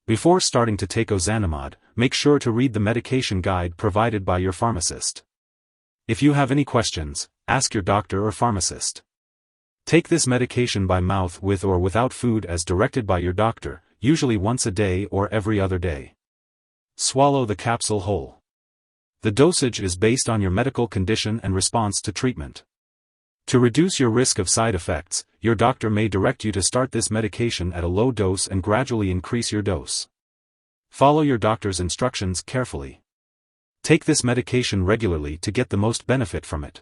Before starting to take Ozanimod, make sure to read the medication guide provided by your pharmacist. If you have any questions, ask your doctor or pharmacist. Take this medication by mouth with or without food as directed by your doctor, usually once a day or every other day. Swallow the capsule whole. The dosage is based on your medical condition and response to treatment. To reduce your risk of side effects, your doctor may direct you to start this medication at a low dose and gradually increase your dose. Follow your doctor's instructions carefully. Take this medication regularly to get the most benefit from it.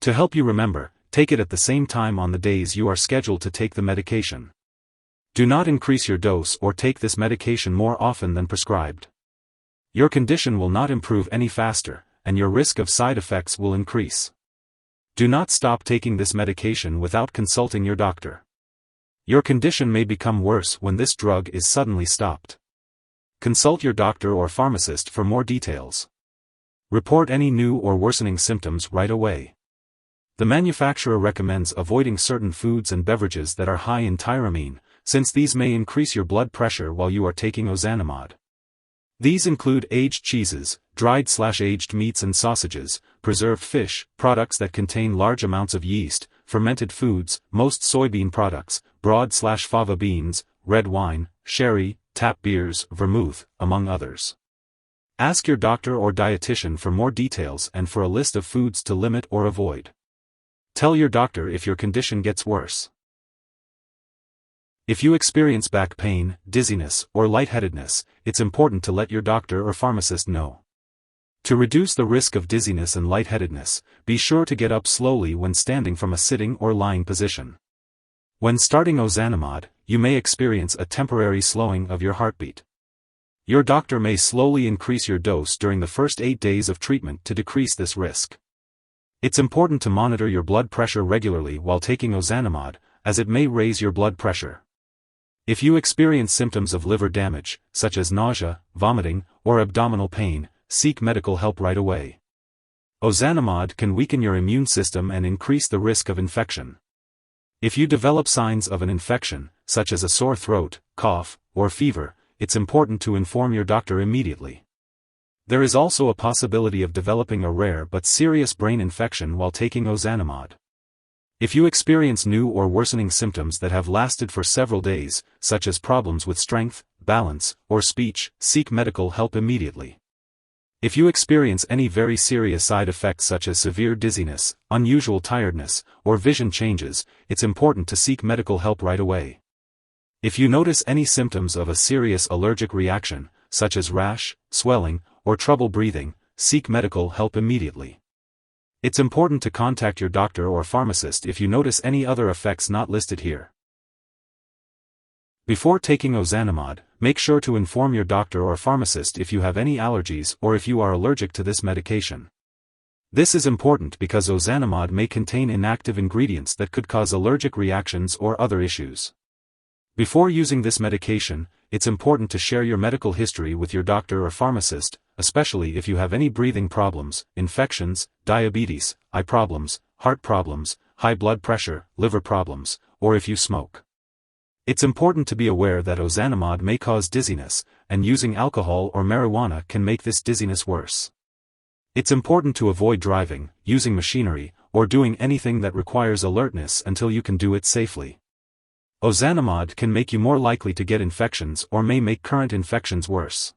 To help you remember, take it at the same time on the days you are scheduled to take the medication. Do not increase your dose or take this medication more often than prescribed. Your condition will not improve any faster, and your risk of side effects will increase. Do not stop taking this medication without consulting your doctor. Your condition may become worse when this drug is suddenly stopped. Consult your doctor or pharmacist for more details. Report any new or worsening symptoms right away. The manufacturer recommends avoiding certain foods and beverages that are high in tyramine, since these may increase your blood pressure while you are taking Ozanimod. These include aged cheeses, dried/aged meats and sausages, preserved fish, products that contain large amounts of yeast, fermented foods, most soybean products, broad/fava beans, red wine, sherry, tap beers, vermouth, among others. Ask your doctor or dietitian for more details and for a list of foods to limit or avoid. Tell your doctor if your condition gets worse. If you experience back pain, dizziness, or lightheadedness, it's important to let your doctor or pharmacist know. To reduce the risk of dizziness and lightheadedness, be sure to get up slowly when standing from a sitting or lying position. When starting Ozanimod, you may experience a temporary slowing of your heartbeat. Your doctor may slowly increase your dose during the first 8 days of treatment to decrease this risk. It's important to monitor your blood pressure regularly while taking Ozanimod, as it may raise your blood pressure. If you experience symptoms of liver damage, such as nausea, vomiting, or abdominal pain, seek medical help right away. Ozanimod can weaken your immune system and increase the risk of infection. If you develop signs of an infection, such as a sore throat, cough, or fever, it's important to inform your doctor immediately. There is also a possibility of developing a rare but serious brain infection while taking Ozanimod. If you experience new or worsening symptoms that have lasted for several days, such as problems with strength, balance, or speech, seek medical help immediately. If you experience any very serious side effects such as severe dizziness, unusual tiredness, or vision changes, it's important to seek medical help right away. If you notice any symptoms of a serious allergic reaction, such as rash, swelling, or trouble breathing, seek medical help immediately. It's important to contact your doctor or pharmacist if you notice any other effects not listed here. Before taking Ozanimod, make sure to inform your doctor or pharmacist if you have any allergies or if you are allergic to this medication. This is important because Ozanimod may contain inactive ingredients that could cause allergic reactions or other issues. Before using this medication, it's important to share your medical history with your doctor or pharmacist, especially if you have any breathing problems, infections, diabetes, eye problems, heart problems, high blood pressure, liver problems, or if you smoke. It's important to be aware that Ozanimod may cause dizziness, and using alcohol or marijuana can make this dizziness worse. It's important to avoid driving, using machinery, or doing anything that requires alertness until you can do it safely. Ozanimod can make you more likely to get infections or may make current infections worse.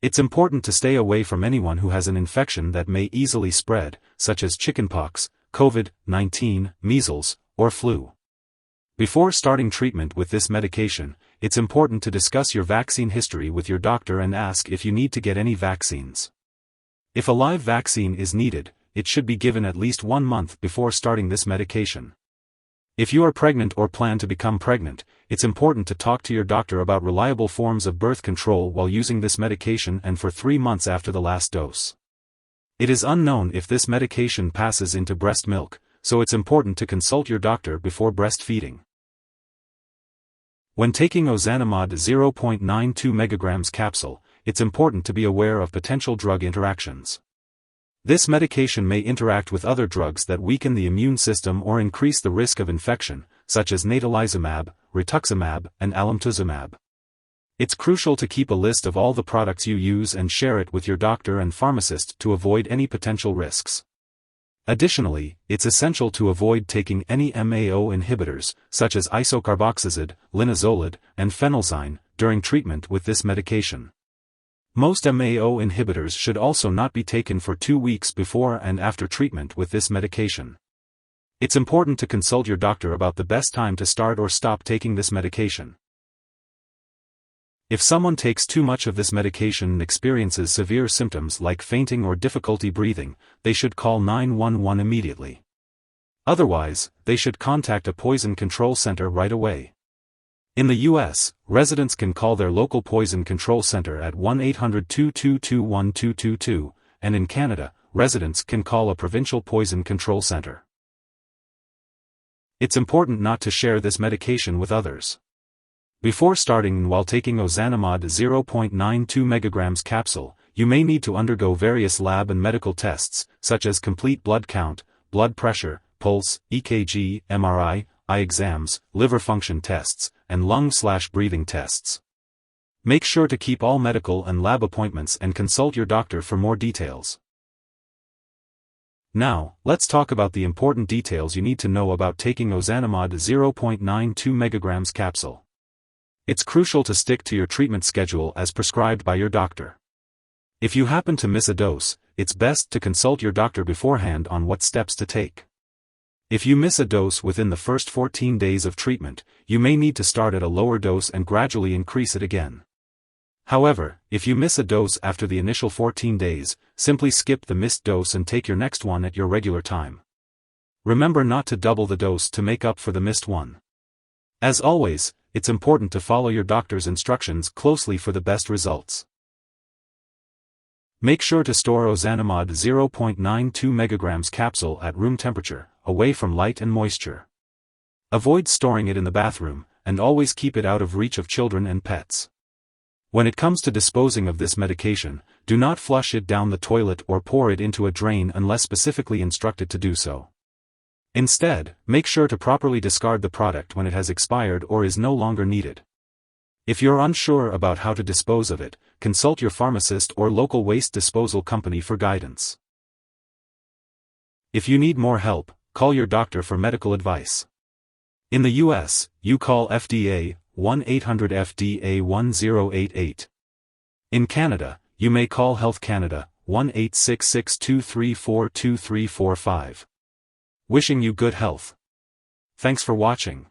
It's important to stay away from anyone who has an infection that may easily spread, such as chickenpox, COVID-19, measles, or flu. Before starting treatment with this medication, it's important to discuss your vaccine history with your doctor and ask if you need to get any vaccines. If a live vaccine is needed, it should be given at least 1 month before starting this medication. If you are pregnant or plan to become pregnant, it's important to talk to your doctor about reliable forms of birth control while using this medication and for 3 months after the last dose. It is unknown if this medication passes into breast milk, so it's important to consult your doctor before breastfeeding. When taking Ozanimod 0.92 mg capsule, it's important to be aware of potential drug interactions. This medication may interact with other drugs that weaken the immune system or increase the risk of infection, such as natalizumab, rituximab, and alemtuzumab. It's crucial to keep a list of all the products you use and share it with your doctor and pharmacist to avoid any potential risks. Additionally, it's essential to avoid taking any MAO inhibitors, such as isocarboxazid, linezolid, and phenelzine, during treatment with this medication. Most MAO inhibitors should also not be taken for 2 weeks before and after treatment with this medication. It's important to consult your doctor about the best time to start or stop taking this medication. If someone takes too much of this medication and experiences severe symptoms like fainting or difficulty breathing, they should call 911 immediately. Otherwise, they should contact a poison control center right away. In the U.S., residents can call their local poison control center at 1-800-222-1222, and in Canada, residents can call a provincial poison control center. It's important not to share this medication with others. Before starting and while taking Ozanimod 0.92 mg capsule, you may need to undergo various lab and medical tests, such as complete blood count, blood pressure, pulse, EKG, MRI, eye exams, liver function tests, and lung/breathing tests. Make sure to keep all medical and lab appointments and consult your doctor for more details. Now, let's talk about the important details you need to know about taking Ozanimod 0.92 mg capsule. It's crucial to stick to your treatment schedule as prescribed by your doctor. If you happen to miss a dose, it's best to consult your doctor beforehand on what steps to take. If you miss a dose within the first 14 days of treatment, you may need to start at a lower dose and gradually increase it again. However, if you miss a dose after the initial 14 days, simply skip the missed dose and take your next one at your regular time. Remember not to double the dose to make up for the missed one. As always, it's important to follow your doctor's instructions closely for the best results. Make sure to store Ozanimod 0.92 mg capsule at room temperature, away from light and moisture. Avoid storing it in the bathroom, and always keep it out of reach of children and pets. When it comes to disposing of this medication, do not flush it down the toilet or pour it into a drain unless specifically instructed to do so. Instead, make sure to properly discard the product when it has expired or is no longer needed. If you're unsure about how to dispose of it, consult your pharmacist or local waste disposal company for guidance. If you need more help, call your doctor for medical advice. In the U.S., you call FDA 1-800-FDA-1088. In Canada, you may call Health Canada 1-866-234-2345. Wishing you good health. Thanks for watching.